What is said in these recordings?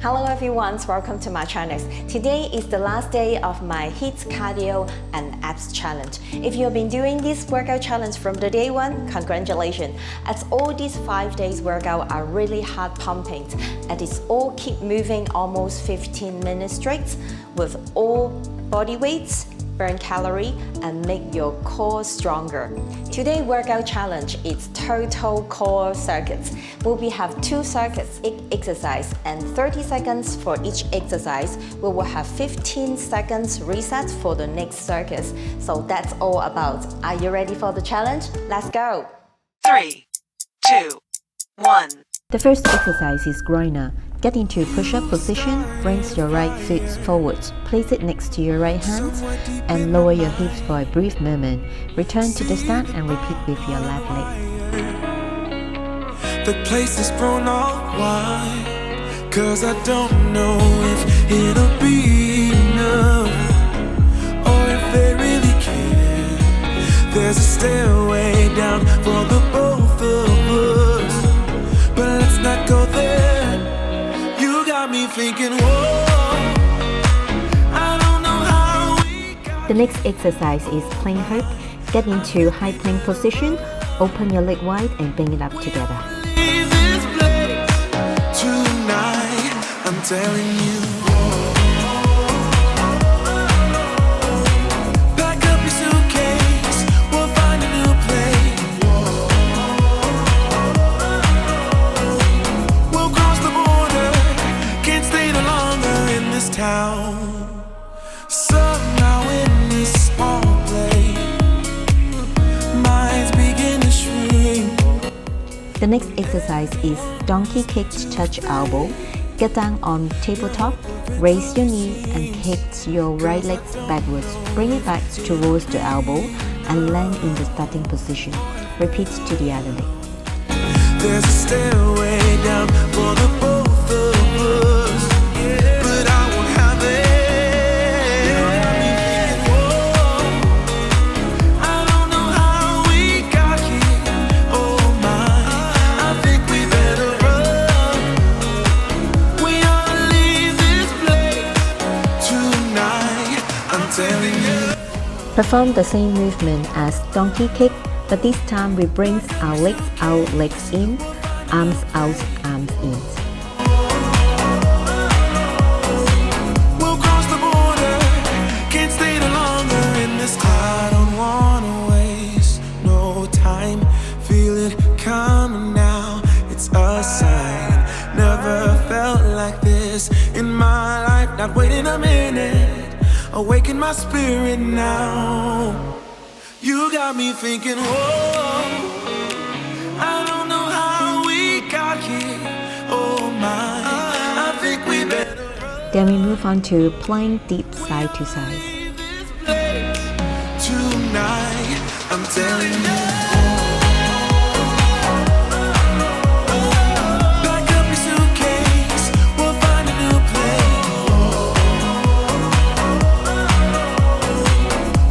Hello everyone, welcome to my channel. Today is the last day of my HIIT cardio and abs challenge. If you've been doing this workout challenge from the day one, congratulations. As all these 5 days workout are really hard pumping and it's all keep moving almost 15 minutes straight with all body weights, burn calorie and make your core stronger. Today workout challenge is total core circuits. We will have 2 circuits, each exercise and 30 seconds for each exercise. We will have 15 seconds reset for the next circuit. So that's all about. Are you ready for the challenge? Let's go! 3, 2, 1. The first exercise is Gronier. Get into push-up position, bring your right foot forward, place it next to your right hand, and lower your hips for a brief moment. Return to the start and repeat with your left leg. The place is grown all wide, 'cause I don't know if it'll be enough, or if they really care. There's a stairway down for the both of us, but let's not go there. Got me thinking, whoa, I don't know how we got. The next exercise is plank hook. Get into high plank position, open your leg wide and bring it up together. Leave this place tonight, I'm telling you. Pack up your suitcase, we'll find a new place. We'll cross the border, can't stay no longer in this town. Somehow in this small place, minds begin to shrink. The next exercise is donkey kick touch elbow. Get down on tabletop, raise your knee and kick your right leg backwards. Bring it back towards the elbow and land in the starting position. Repeat to the other leg. There's a stairway down for the both of us, but I won't have it. I don't know how we got here. Oh my, I think we better run. We ought to leave this place tonight, I'm telling you. Perform the same movement as donkey kick, but this time we bring our legs out, legs in, arms out, arms in. We'll cross the border, can't stay no longer in this town. I don't wanna waste no time, feel it coming now, it's a sign. Never felt like this in my life, not waiting a minute, awaken my spirit now. You got me thinking, whoa, I don't know how we got here. Oh my, I think we better Then we move on to plank deep side to side. leave this place tonight, I'm telling you. Pack up your suitcase, we'll find a new place.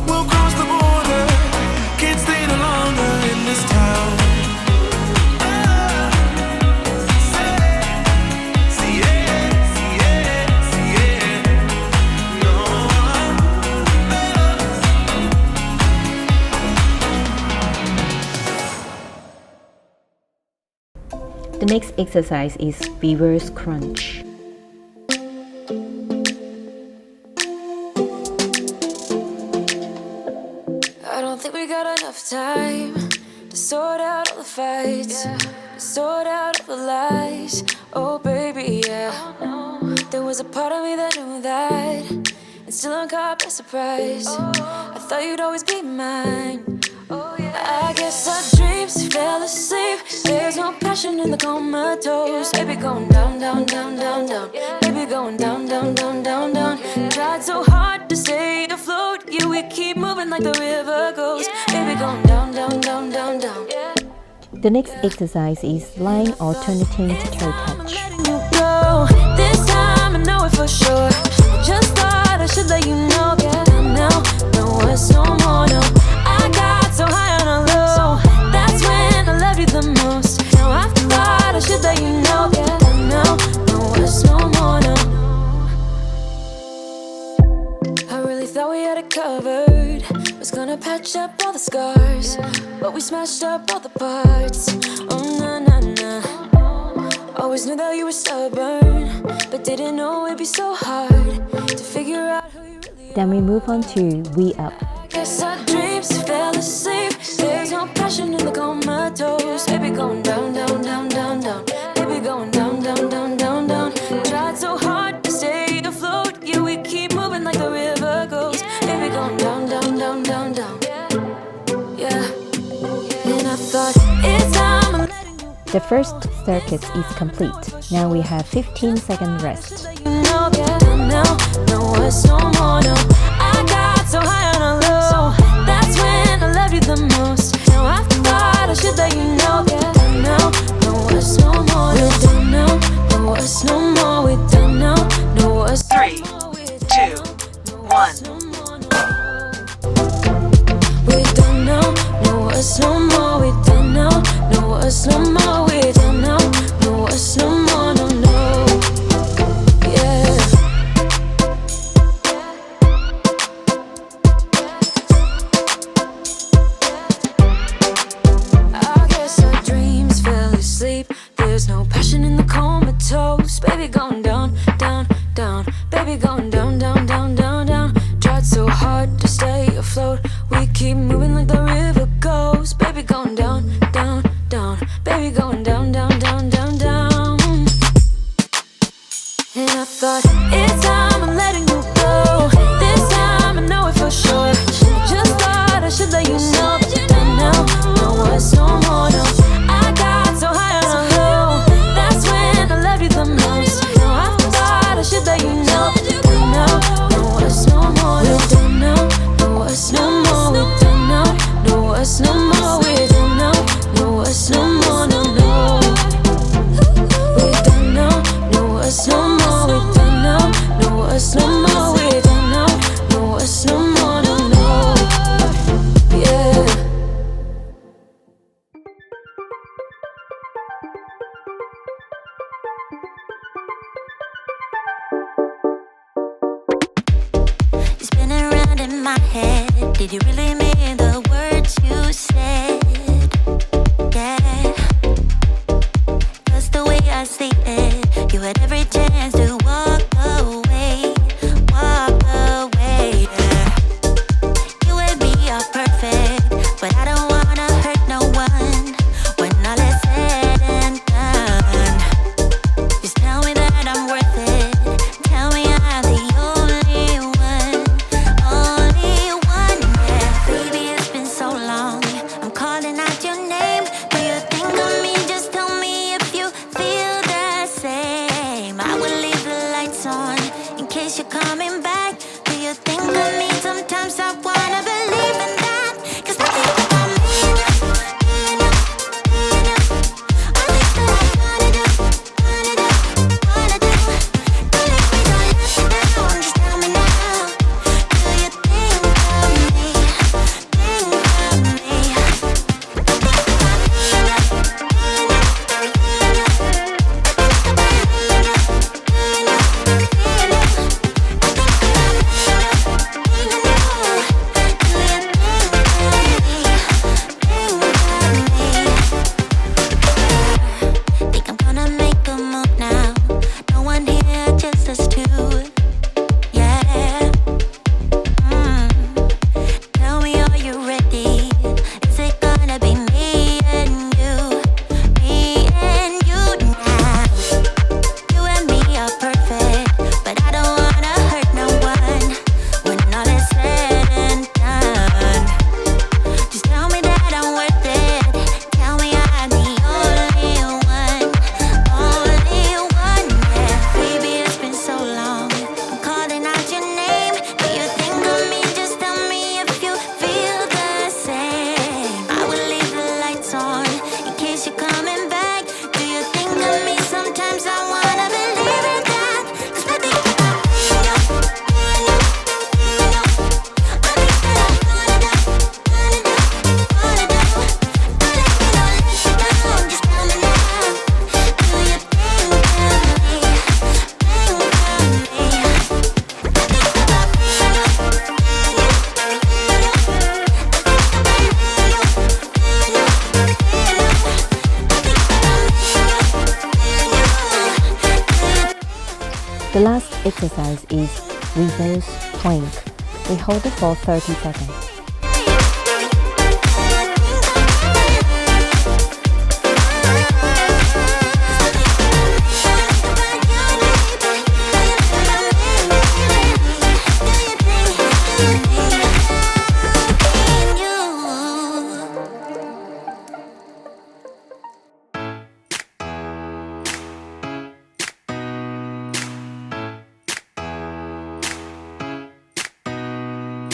We'll cross the border, can't stay no longer in this town. See it, see it, see it. No. The next exercise is reverse crunch. I don't think we got enough time to sort out all the fights, to sort out all the lies. Oh baby, yeah. There was a part of me that knew that, and still I'm caught by surprise. I thought you'd always be mine. I guess our dreams fell asleep. There's no passion in the comatose. Baby going down, down, down, down, down. Baby going down, down, down, down, down. Tried so hard to stay afloat. Yeah, we keep moving like the river goes. Baby going down, down, down, down, down. The next exercise is lying alternating toe touch. Letting you go. This time I know it for sure. I just thought I should let you know. Yeah, now, no words, no more, no. I got so high on a low. That's when I love you the most. Now I thought I should let you know. Yeah, now, no words, no more, no. gonna patch up all the scars, but we smashed up all the parts. Oh, na na na. Always knew that you were stubborn, but didn't know it'd be so hard to figure out who you really are. Then we move on to We Up. Guess our dreams fell asleep. There's no passion in the comatose. Baby going down, down, down, down, down. Baby going down, down, down, down, down. Tried so hard to stay afloat. Yeah, we keep moving like the river goes. Baby going down, down, down, down, down. Yeah. And I thought it's time I'm letting you The first circuit is complete. Now we have 15-second rest. let you know. Yeah, now, no words no more, no. I got so high on a low. That's when I loved you the most. Now I thought I should let you know. Yeah, now, no words no more. We're done now. No words no more. We're done now. No words. 3, 2, 1. We're done now. No words no more. We're done now. No words no more. We're done now. No words no more. No, no. Yeah. I guess our dreams fell asleep. There's no passion in the comatose. Baby going down, down, down. Baby going down, down, down, down, down. Tried so hard to stay afloat. We keep moving like the river goes. Baby going down, down, down. Baby going down, down, down, down, down. And I thought it's time I'm letting you go. This time I know it for sure. Just thought I should let you know. And now, no words no more, no. I got so high on a low. That's when I loved you the most. Now I thought I should let you know. And now, no words no more, no. We're done now. No words no more. We're done now. No words no more. We're done now. No words no more, no, no. We're done now. No words no more. We're done now. No words no more. We're done now. No words no more, no, no. Yeah. You're spinning around in my head. Did you really mean the words you said? Yeah. 'Cause the way I see it, you had every chance to walk away, walk away. Yeah. You and me are perfect, but I don't wanna hurt no one when all is said and done. Just tell me that I'm worth it. Tell me I'm the only one, yeah. Baby, it's been so long. I'm caught The last exercise is reverse plank. We hold it for 30 seconds.